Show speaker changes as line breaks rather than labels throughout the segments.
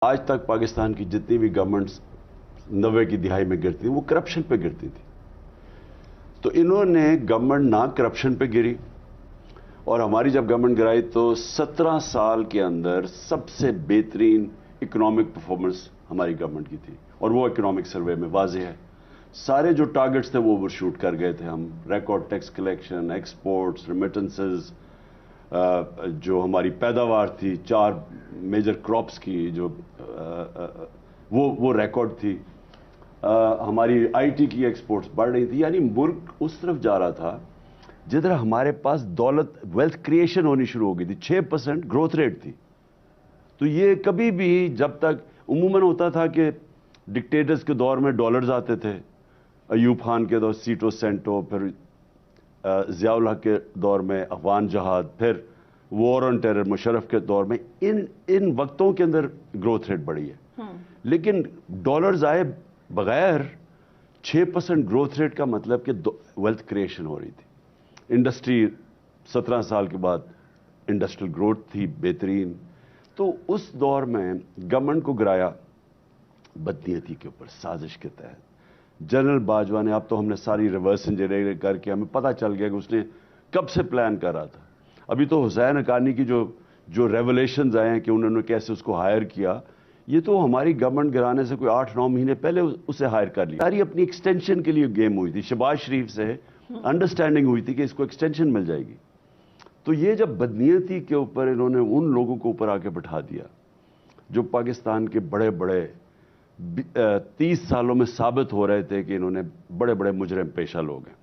आज तक पाकिस्तान की जितनी भी गवर्नमेंट्स 90 की दिहाई में गिरती थी वो करप्शन पे गिरती थी। तो इन्होंने गवर्नमेंट ना करप्शन पे गिरी और हमारी जब गवर्नमेंट गिराई तो 17 साल के अंदर सबसे बेहतरीन इकोनॉमिक परफॉर्मेंस हमारी गवर्नमेंट की थी और वो इकोनॉमिक सर्वे में वाज़ेह है। सारे जो टारगेट्स थे वो ओवरशूट कर गए थे हम। Record tax collection, exports, remittances, जो हमारी पैदावार थी 4 मेजर क्रॉप्स की जो वो रिकॉर्ड थी। हमारी आईटी की एक्सपोर्ट्स बढ़ रही थी, यानी मुल्क उस तरफ जा रहा था जिधर हमारे पास दौलत, वेल्थ क्रिएशन होनी शुरू हो गई थी। 6% ग्रोथ रेट थी। तो ये कभी भी, जब तक उमूमन होता था कि डिक्टेटर्स के दौर में डॉलर्स आते थे, अयूब खान के दौर सीटो सेंटो, फिर ज़ियाउल हक के दौर में अफगान जहाद, फिर वॉर ऑन टेरर मुशर्रफ के दौर में, इन वक्तों के अंदर ग्रोथ रेट बढ़ी है। लेकिन डॉलर्स आए बगैर 6% ग्रोथ रेट का मतलब कि वेल्थ क्रिएशन हो रही थी। इंडस्ट्री 17 साल के बाद इंडस्ट्रियल ग्रोथ थी बेहतरीन। तो उस दौर में गवर्नमेंट को गिराया बदनीयती के ऊपर, साजिश के तहत। जनरल बाजवा ने, अब तो हमने सारी रिवर्स इंजीनियरिंग करके हमें पता चल गया कि उसने कब से प्लान कर रहा था। अभी तो हुसैन हक्कानी की जो रेवलेशंस आए हैं कि उन्होंने कैसे उसको हायर किया, ये तो हमारी गवर्नमेंट गिराने से कोई 8-9 महीने पहले उसे हायर कर लिया। सारी अपनी एक्सटेंशन के लिए गेम हुई थी। शहबाज शरीफ से अंडरस्टैंडिंग हुई थी कि इसको एक्सटेंशन मिल जाएगी। तो ये जब बदनीयती के ऊपर इन्होंने उन लोगों को ऊपर आके बिठा दिया जो पाकिस्तान के बड़े बड़े 30 सालों में साबित हो रहे थे कि इन्होंने बड़े बड़े मुजरिम पेशा लोग हैं,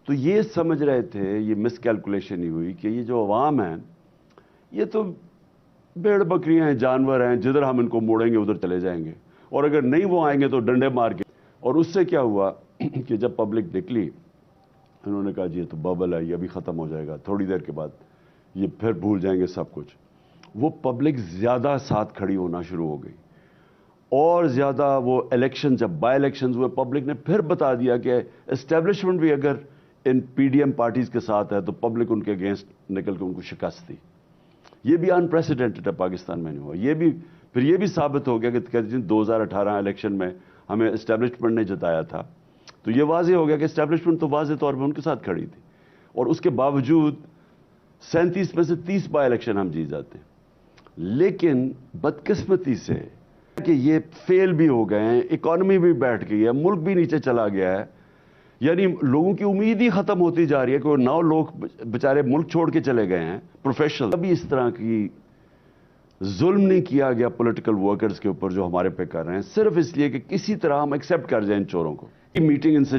तो ये समझ रहे थे, ये मिसकैलकुलेशन ही हुई कि ये जो अवाम है ये तो भेड़ बकरियां हैं, जानवर हैं, जिधर हम इनको मोड़ेंगे उधर चले जाएंगे, और अगर नहीं वो आएंगे तो डंडे मार के। और उससे क्या हुआ कि जब पब्लिक निकली, इन्होंने कहा जी ये तो बबल है, ये अभी ख़त्म हो जाएगा, थोड़ी देर के बाद ये फिर भूल जाएंगे सब कुछ। वो पब्लिक ज़्यादा साथ खड़ी होना शुरू हो गई और ज़्यादा वो इलेक्शन, जब बाई इलेक्शन हुए, पब्लिक ने फिर बता दिया कि एस्टेब्लिशमेंट भी अगर इन पीडीएम पार्टीज़ के साथ है तो पब्लिक उनके अगेंस्ट निकल के उनको शिकस्त दी। ये भी अनप्रेसिडेंटेड है, पाकिस्तान में नहीं हुआ। ये भी फिर ये भी साबित हो गया कि 2018 इलेक्शन में हमें एस्टेब्लिशमेंट ने जिताया था, तो ये वाज़ेह हो गया कि एस्टेब्लिशमेंट तो वाज़ेह तौर पर उनके साथ खड़ी थी, और उसके बावजूद 37 में से 30 बाई इलेक्शन हम जीत जाते हैं। लेकिन बदकिस्मती से कि ये फेल भी हो गए हैं, इकॉनमी भी बैठ गई है, मुल्क भी नीचे चला गया है, यानी लोगों की उम्मीद ही खत्म होती जा रही है कि 9 लोग बेचारे मुल्क छोड़ के चले गए हैं प्रोफेशनल। अभी इस तरह की जुल्म नहीं किया गया पॉलिटिकल वर्कर्स के ऊपर जो हमारे पे कर रहे हैं, सिर्फ इसलिए कि किसी तरह हम एक्सेप्ट कर जाएं इन चोरों को। मीटिंग इनसे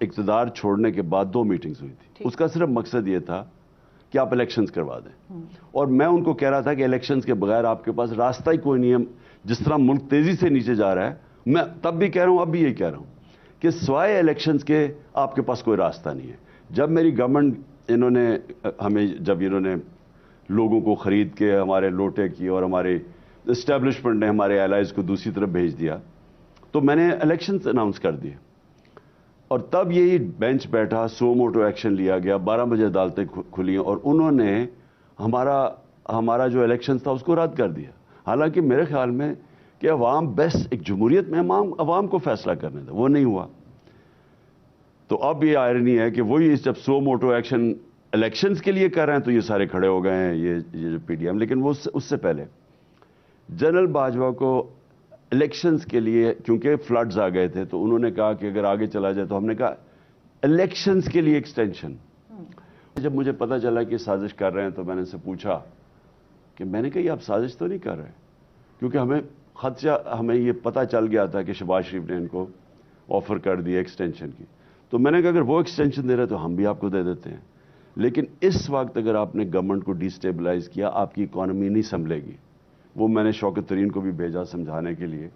इक़्तिदार छोड़ने के बाद 2 मीटिंग्स हुई थी, उसका सिर्फ मकसद ये था कि आप इलेक्शंस करवा दें। और मैं उनको कह रहा था कि इलेक्शंस के बगैर आपके पास रास्ता ही कोई नहीं है। जिस तरह मुल्क तेजी से नीचे जा रहा है, मैं तब भी कह रहा हूं, अब भी यही कह रहा हूं कि सिवाय इलेक्शंस के आपके पास कोई रास्ता नहीं है। जब मेरी गवर्नमेंट, इन्होंने लोगों को खरीद के हमारे लोटे की और हमारे एस्टेब्लिशमेंट ने हमारे एलाइज को दूसरी तरफ भेज दिया, तो मैंने इलेक्शंस अनाउंस कर दिए, और तब यही बेंच बैठा, सो मोटो एक्शन लिया गया, 12 बजे अदालतें खुली और उन्होंने हमारा जो इलेक्शन था उसको रद्द कर दिया। हालांकि मेरे ख्याल में कि अवाम बेस्ट, एक जमहूरियत में अवाम को फैसला करने था, वो नहीं हुआ। तो अब ये आयरनी है कि वही जब सो मोटो एक्शन इलेक्शंस के लिए कर रहे हैं तो ये सारे खड़े हो गए हैं, ये जो पीडीएम। लेकिन वो उससे पहले जनरल बाजवा को इलेक्शंस के लिए, क्योंकि फ्लड्स आ गए थे, तो उन्होंने कहा कि अगर आगे चला जाए, तो हमने कहा इलेक्शंस के लिए एक्सटेंशन। जब मुझे पता चला कि साजिश कर रहे हैं तो मैंने इनसे पूछा कि, मैंने कहा आप साजिश तो नहीं कर रहे, क्योंकि हमें ये पता चल गया था कि शहबाज शरीफ ने इनको ऑफर कर दिया एक्सटेंशन की। तो मैंने कहा अगर वो एक्सटेंशन दे रहे तो हम भी आपको दे देते हैं, लेकिन इस वक्त अगर आपने गवर्नमेंट को डिस्टेबलाइज किया, आपकी इकॉनमी नहीं संभलेगी। वो मैंने शौकत तरीन को भी भेजा समझाने के लिए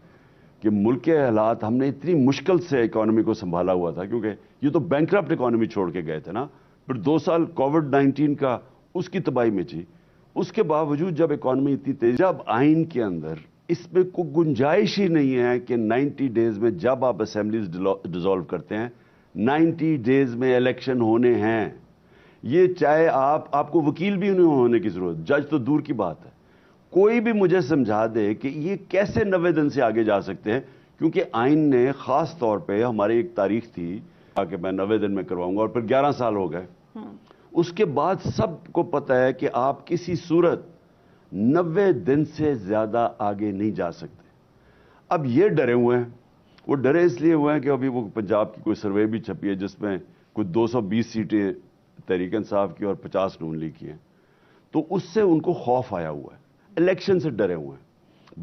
कि मुल्क के हालात, हमने इतनी मुश्किल से इकॉनमी को संभाला हुआ था, क्योंकि ये तो बैंकरप्ट इकॉनमी छोड़ के गए थे ना। फिर 2 साल कोविड-19 का, उसकी तबाही में थी। उसके बावजूद जब इकॉनमी इतनी तेज, जब आइन के अंदर इसमें कोई गुंजाइश ही नहीं है कि 90 डेज में, जब आप असेंबलीज डिसॉल्व करते हैं, 90 डेज में इलेक्शन होने हैं। ये चाहे आपको वकील भी नहीं होने की जरूरत, जज तो दूर की बात है, کوئی بھی مجھے سمجھا دے کہ یہ کیسے 90 دن سے آگے جا سکتے ہیں، کیونکہ آئین نے خاص طور پہ ہماری ایک تاریخ تھی کہ میں 90 دن میں کرواؤں گا، اور پھر 11 سال ہو گئے۔ اس کے بعد سب کو پتہ ہے کہ آپ کسی صورت 90 دن سے زیادہ آگے نہیں جا سکتے۔ اب یہ ڈرے ہوئے ہیں، وہ ڈرے اس لیے ہوئے ہیں کہ ابھی وہ پنجاب کی کوئی سروے بھی چھپی ہے جس میں کوئی 220 سیٹیں تحریک انصاف کی اور 50 نون لیگ کی ہیں، تو اس سے ان کو خوف آیا ہوا ہے، الیکشن سے ڈرے ہوئے ہیں۔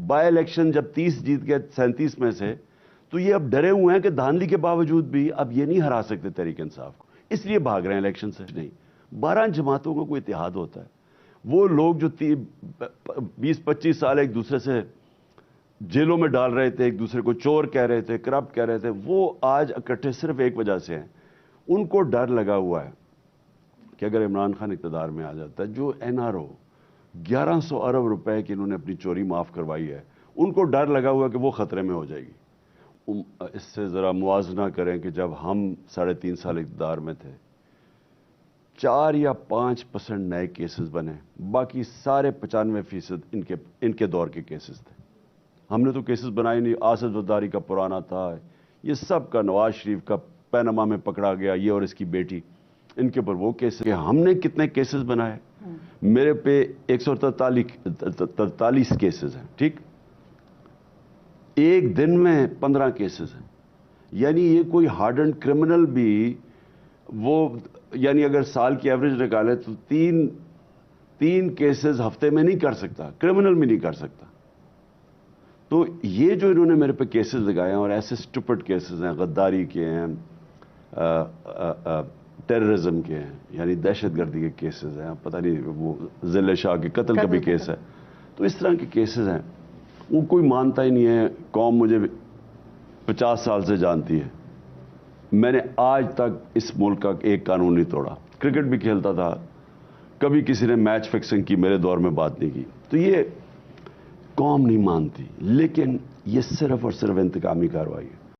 بائی الیکشن جب 30 جیت گئے 37 میں سے، تو یہ اب ڈرے ہوئے ہیں کہ دھاندلی کے باوجود بھی اب یہ نہیں ہرا سکتے تحریک انصاف کو، اس لیے بھاگ رہے ہیں الیکشن سے۔ نہیں، 12 جماعتوں کا کوئی اتحاد ہوتا ہے، وہ لوگ جو 20-25 سال ایک دوسرے سے جیلوں میں ڈال رہے تھے، ایک دوسرے کو چور کہہ رہے تھے، کرپٹ کہہ رہے تھے، وہ آج اکٹھے صرف ایک وجہ سے ہیں، ان کو ڈر لگا ہوا ہے کہ اگر عمران خان اقتدار میں آ جاتا ہے، جو این آر او 1100 ارب روپے کی انہوں نے اپنی چوری معاف کروائی ہے، ان کو ڈر لگا ہوا کہ وہ خطرے میں ہو جائے گی۔ اس سے ذرا موازنہ کریں کہ جب ہم 3.5 سال اقتدار میں تھے، 4 یا 5% نئے کیسز بنے، باقی سارے 95% ان کے دور کے کیسز تھے۔ ہم نے تو کیسز بنائے نہیں، آصف زرداری کا پرانا تھا، یہ سب کا، نواز شریف کا پیناما میں پکڑا گیا، یہ اور اس کی بیٹی، ان کے اوپر وہ کیسز۔ ہم نے کتنے کیسز بنائے؟ میرے پہ 143 کیسز ہیں، ٹھیک، ایک دن میں 15 کیسز ہیں، یعنی یہ کوئی ہارڈنڈ کرمنل بھی وہ، یعنی اگر سال کی ایوریج نکالے تو تین کیسز ہفتے میں نہیں کر سکتا، کرمنل بھی نہیں کر سکتا۔ تو یہ جو انہوں نے میرے پہ کیسز لگائے ہیں، اور ایسے سٹوپڈ کیسز ہیں، غداری کے ہیں، ٹیررزم کے ہیں، یعنی دہشت گردی کے کیسز ہیں، پتہ نہیں وہ ذل شاہ کے قتل کا بھی کیس ہے، تو اس طرح کے کیسز ہیں، وہ کوئی مانتا ہی نہیں ہے۔ قوم مجھے 50 سال سے جانتی ہے، میں نے آج تک اس ملک کا ایک قانون نہیں توڑا، کرکٹ بھی کھیلتا تھا، کبھی کسی نے میچ فکسنگ کی میرے دور میں بات نہیں کی، تو یہ قوم نہیں مانتی، لیکن یہ صرف اور صرف انتقامی کارروائی ہے۔